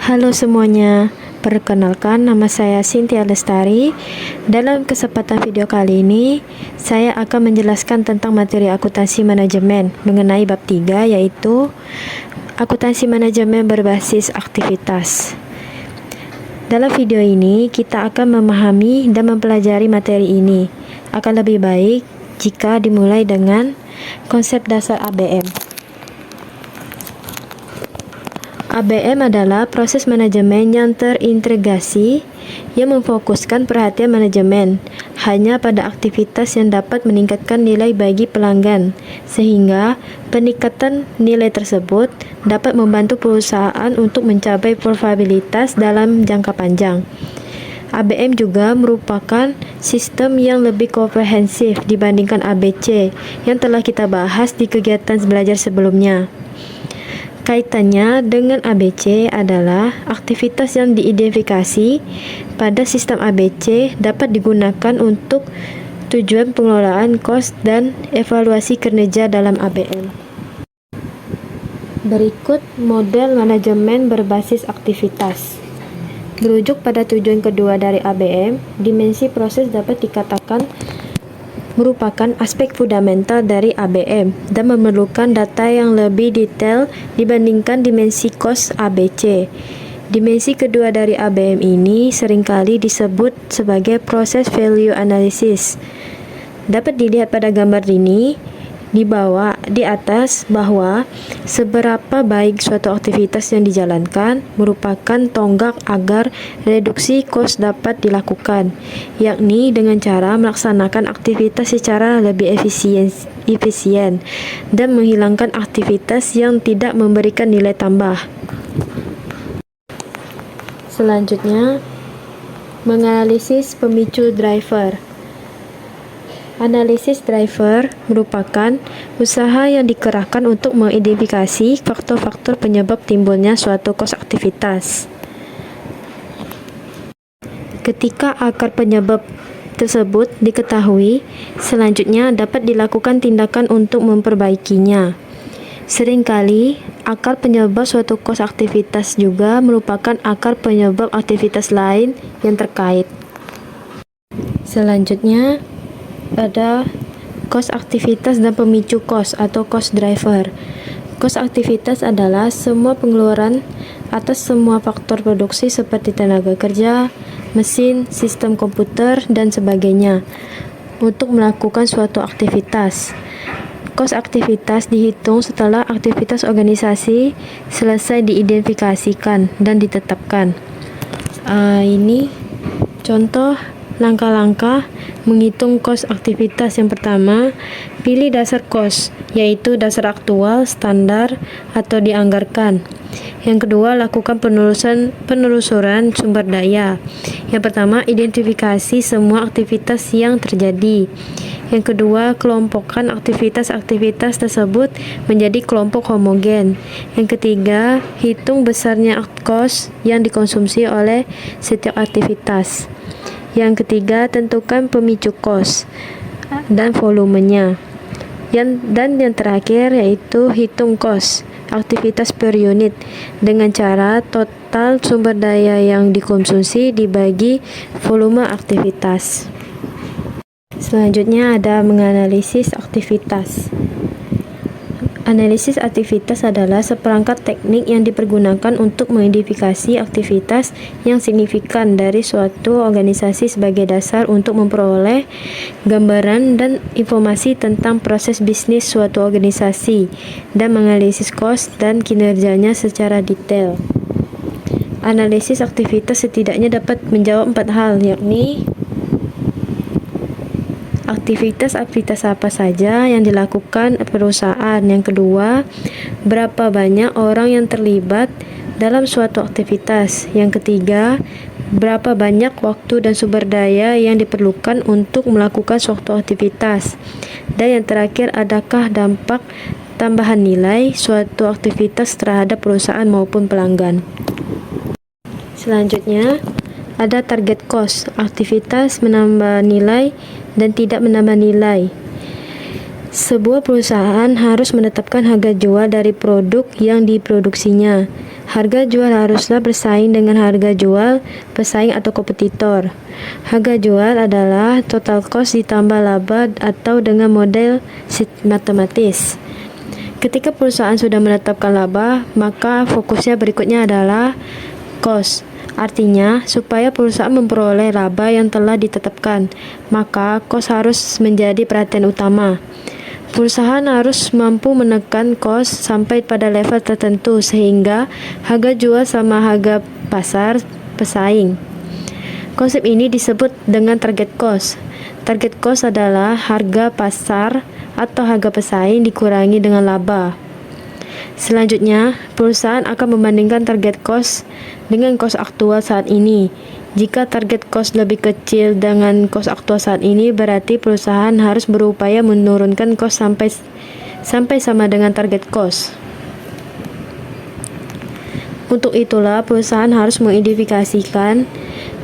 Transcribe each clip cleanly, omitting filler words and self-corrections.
Halo semuanya, perkenalkan nama saya Cynthia Lestari. Dalam kesempatan video kali ini, saya akan menjelaskan tentang materi akuntansi manajemen mengenai bab 3, yaitu akuntansi manajemen berbasis aktivitas. Dalam video ini, kita akan memahami dan mempelajari materi ini. Akan lebih baik jika dimulai dengan konsep dasar ABM. ABM adalah proses manajemen yang terintegrasi yang memfokuskan perhatian manajemen hanya pada aktivitas yang dapat meningkatkan nilai bagi pelanggan, sehingga peningkatan nilai tersebut dapat membantu perusahaan untuk mencapai profitabilitas dalam jangka panjang. ABM juga merupakan sistem yang lebih komprehensif dibandingkan ABC yang telah kita bahas di kegiatan belajar sebelumnya. Kaitannya dengan ABC adalah aktivitas yang diidentifikasi pada sistem ABC dapat digunakan untuk tujuan pengelolaan kos dan evaluasi kinerja dalam ABM. Berikut model manajemen berbasis aktivitas. Merujuk pada tujuan kedua dari ABM, dimensi proses dapat dikatakan merupakan aspek fundamental dari ABM dan memerlukan data yang lebih detail dibandingkan dimensi kos ABC. Dimensi kedua dari ABM ini seringkali disebut sebagai proses value analysis. Dapat dilihat pada gambar ini di atas bahwa seberapa baik suatu aktivitas yang dijalankan merupakan tonggak agar reduksi kos dapat dilakukan, yakni dengan cara melaksanakan aktivitas secara lebih efisien dan menghilangkan aktivitas yang tidak memberikan nilai tambah. Selanjutnya, menganalisis pemicu driver. Analisis driver merupakan usaha yang dikerahkan untuk mengidentifikasi faktor-faktor penyebab timbulnya suatu kos aktivitas. Ketika akar penyebab tersebut diketahui, selanjutnya dapat dilakukan tindakan untuk memperbaikinya. Seringkali, akar penyebab suatu kos aktivitas juga merupakan akar penyebab aktivitas lain yang terkait. Selanjutnya, ada kos aktivitas dan pemicu kos atau cost driver. Kos aktivitas adalah semua pengeluaran atas semua faktor produksi seperti tenaga kerja, mesin, sistem komputer, dan sebagainya untuk melakukan suatu aktivitas. Kos aktivitas dihitung setelah aktivitas organisasi selesai diidentifikasikan dan ditetapkan. Ini contoh langkah-langkah menghitung kos aktivitas. Yang pertama, pilih dasar kos, yaitu dasar aktual, standar, atau dianggarkan. Yang kedua, lakukan penelusuran sumber daya. Yang pertama, identifikasi semua aktivitas yang terjadi. Yang kedua, kelompokkan aktivitas-aktivitas tersebut menjadi kelompok homogen. Yang ketiga, hitung besarnya kos yang dikonsumsi oleh setiap aktivitas. Yang ketiga, tentukan pemicu kos dan volumenya. Dan yang terakhir yaitu hitung kos aktivitas per unit dengan cara total sumber daya yang dikonsumsi dibagi volume aktivitas. Selanjutnya ada menganalisis aktivitas. Analisis aktivitas adalah seperangkat teknik yang dipergunakan untuk mengidentifikasi aktivitas yang signifikan dari suatu organisasi sebagai dasar untuk memperoleh gambaran dan informasi tentang proses bisnis suatu organisasi dan menganalisis kos dan kinerjanya secara detail. Analisis aktivitas setidaknya dapat menjawab 4 hal, yakni aktivitas apa saja yang dilakukan perusahaan. Yang kedua, berapa banyak orang yang terlibat dalam suatu aktivitas. Yang ketiga, berapa banyak waktu dan sumber daya yang diperlukan untuk melakukan suatu aktivitas. Dan yang terakhir, adakah dampak tambahan nilai suatu aktivitas terhadap perusahaan maupun pelanggan. Selanjutnya, ada target cost, aktivitas menambah nilai dan tidak menambah nilai. Sebuah perusahaan harus menetapkan harga jual dari produk yang diproduksinya. Harga jual haruslah bersaing dengan harga jual pesaing atau kompetitor. Harga jual adalah total cost ditambah laba atau dengan model matematis. Ketika perusahaan sudah menetapkan laba, maka fokusnya berikutnya adalah cost. Artinya, supaya perusahaan memperoleh laba yang telah ditetapkan, maka cost harus menjadi perhatian utama. Perusahaan harus mampu menekan cost sampai pada level tertentu sehingga harga jual sama harga pasar pesaing. Konsep ini disebut dengan target cost. Target cost adalah harga pasar atau harga pesaing dikurangi dengan laba. Selanjutnya, perusahaan akan membandingkan target cost dengan cost aktual saat ini. Jika target cost lebih kecil dengan cost aktual saat ini, berarti perusahaan harus berupaya menurunkan cost sampai sama dengan target cost. Untuk itulah, perusahaan harus mengidentifikasikan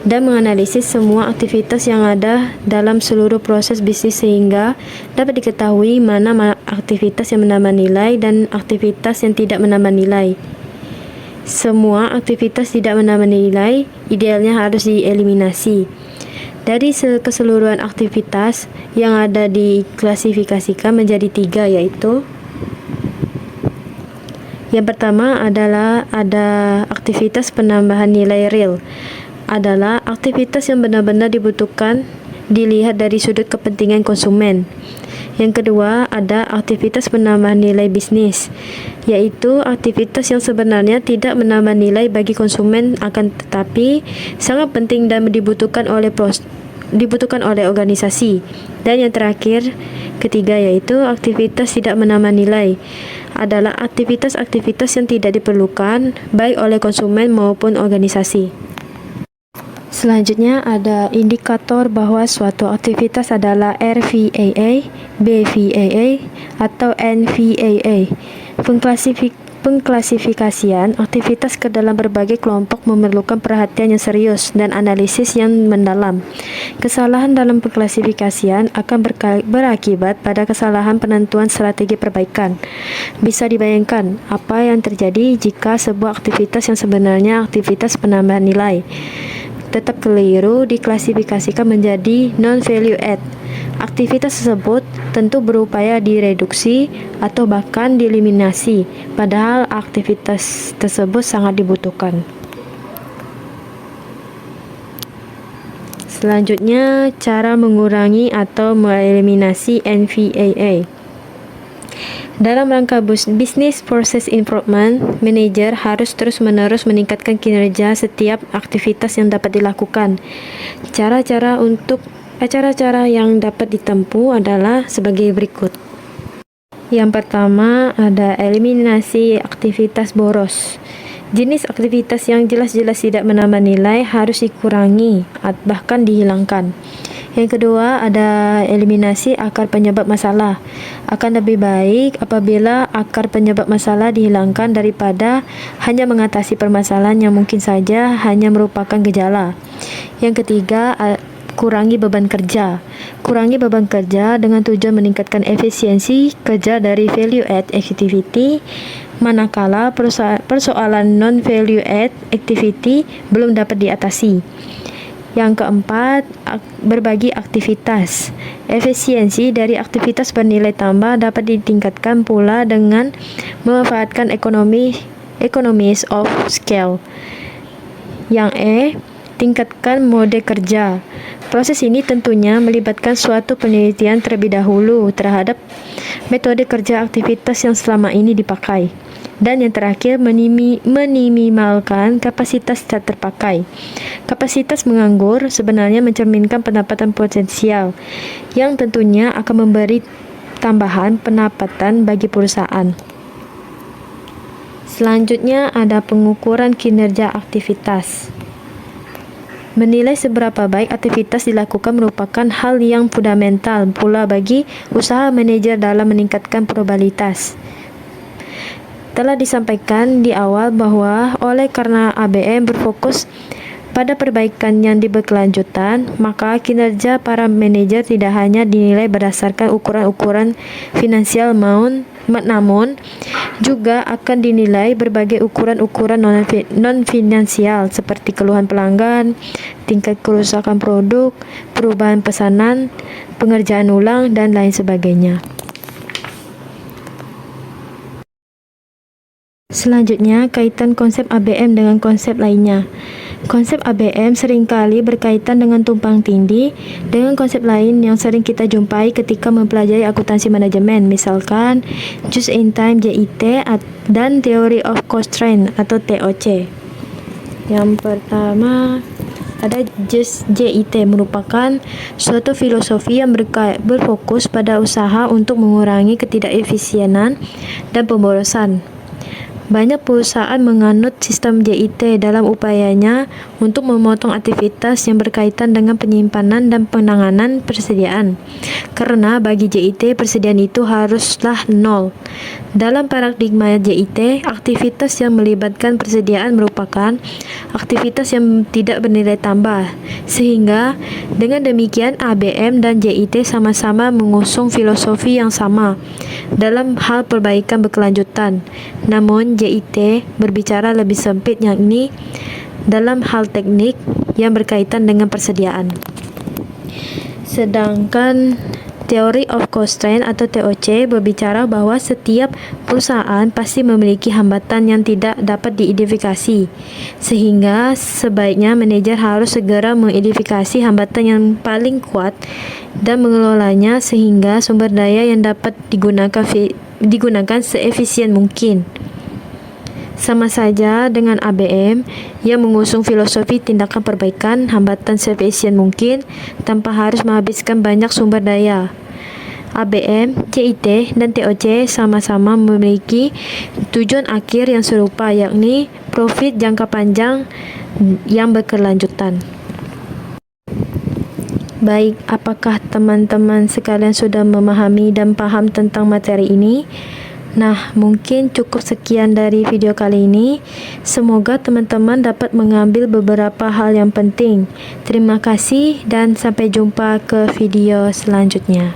dan menganalisis semua aktivitas yang ada dalam seluruh proses bisnis sehingga dapat diketahui mana aktivitas yang menambah nilai dan aktivitas yang tidak menambah nilai. Semua aktivitas tidak menambah nilai idealnya harus dieliminasi. Dari keseluruhan aktivitas yang ada diklasifikasikan menjadi 3, yaitu yang pertama adalah ada aktivitas penambahan nilai real. Adalah aktivitas yang benar-benar dibutuhkan dilihat dari sudut kepentingan konsumen. Yang kedua, ada aktivitas penambahan nilai bisnis, yaitu aktivitas yang sebenarnya tidak menambah nilai bagi konsumen akan tetapi sangat penting dan dibutuhkan oleh organisasi. Dan yang terakhir, ketiga, yaitu aktivitas tidak menambah nilai. Adalah aktivitas-aktivitas yang tidak diperlukan baik oleh konsumen maupun organisasi. Selanjutnya ada indikator bahwa suatu aktivitas adalah RVAA, BVAA, atau NVAA. Pengklasifikasian aktivitas ke dalam berbagai kelompok memerlukan perhatian yang serius dan analisis yang mendalam. Kesalahan dalam pengklasifikasian akan berakibat pada kesalahan penentuan strategi perbaikan. Bisa dibayangkan apa yang terjadi jika sebuah aktivitas yang sebenarnya aktivitas penambahan nilai tetap keliru diklasifikasikan menjadi non-value add. Aktivitas tersebut tentu berupaya direduksi atau bahkan dieliminasi, padahal aktivitas tersebut sangat dibutuhkan. Selanjutnya, cara mengurangi atau mengeliminasi NVAA. Dalam rangka Business Process Improvement, manajer harus terus-menerus meningkatkan kinerja setiap aktivitas yang dapat dilakukan. Cara-cara yang dapat ditempuh adalah sebagai berikut. Yang pertama, ada eliminasi aktivitas boros. Jenis aktivitas yang jelas-jelas tidak menambah nilai harus dikurangi, bahkan dihilangkan. Yang kedua, ada eliminasi akar penyebab masalah. Akan lebih baik apabila akar penyebab masalah dihilangkan daripada hanya mengatasi permasalahan yang mungkin saja hanya merupakan gejala. Yang ketiga, kurangi beban kerja. Kurangi beban kerja dengan tujuan meningkatkan efisiensi kerja dari value add activity, manakala persoalan non-value add activity belum dapat diatasi. Yang keempat, berbagi aktivitas. Efisiensi dari aktivitas bernilai tambah dapat ditingkatkan pula dengan memanfaatkan economies of scale. Yang tingkatkan mode kerja. Proses ini tentunya melibatkan suatu penelitian terlebih dahulu terhadap metode kerja aktivitas yang selama ini dipakai. Dan yang terakhir, meminimalkan kapasitas tak terpakai. Kapasitas menganggur sebenarnya mencerminkan pendapatan potensial yang tentunya akan memberi tambahan pendapatan bagi perusahaan. Selanjutnya ada pengukuran kinerja aktivitas. Menilai seberapa baik aktivitas dilakukan merupakan hal yang fundamental pula bagi usaha manajer dalam meningkatkan probabilitas. Telah disampaikan di awal bahwa oleh karena ABM berfokus Pada perbaikan yang berkelanjutan, maka kinerja para manajer tidak hanya dinilai berdasarkan ukuran-ukuran finansial namun juga akan dinilai berbagai ukuran-ukuran non-finansial seperti keluhan pelanggan, tingkat kerusakan produk, perubahan pesanan, pengerjaan ulang, dan lain sebagainya. Selanjutnya, kaitan konsep ABM dengan konsep lainnya. Konsep ABM seringkali berkaitan dengan tumpang tindih dengan konsep lain yang sering kita jumpai ketika mempelajari akuntansi manajemen, misalkan Just in Time JIT dan Theory of Constraint atau TOC. Yang pertama ada Just JIT, merupakan suatu filosofi yang berfokus pada usaha untuk mengurangi ketidakefisienan dan pemborosan. Banyak perusahaan menganut sistem JIT dalam upayanya untuk memotong aktivitas yang berkaitan dengan penyimpanan dan penanganan persediaan. Karena bagi JIT, persediaan itu haruslah nol. Dalam paradigma JIT, aktivitas yang melibatkan persediaan merupakan aktivitas yang tidak bernilai tambah. Sehingga dengan demikian ABM dan JIT sama-sama mengusung filosofi yang sama dalam hal perbaikan berkelanjutan. Namun JIT berbicara lebih sempit, yakni dalam hal teknik yang berkaitan dengan persediaan. Sedangkan Theory of Constraint atau TOC berbicara bahwa setiap perusahaan pasti memiliki hambatan yang tidak dapat diidentifikasi, sehingga sebaiknya manajer harus segera mengidentifikasi hambatan yang paling kuat dan mengelolanya sehingga sumber daya yang dapat digunakan seefisien mungkin. Sama saja dengan ABM yang mengusung filosofi tindakan perbaikan hambatan seefisien mungkin tanpa harus menghabiskan banyak sumber daya. ABM, JIT, dan TOC sama-sama memiliki tujuan akhir yang serupa, yakni profit jangka panjang yang berkelanjutan. Baik, apakah teman-teman sekalian sudah memahami dan paham tentang materi ini? Nah, mungkin cukup sekian dari video kali ini. Semoga teman-teman dapat mengambil beberapa hal yang penting. Terima kasih dan sampai jumpa ke video selanjutnya.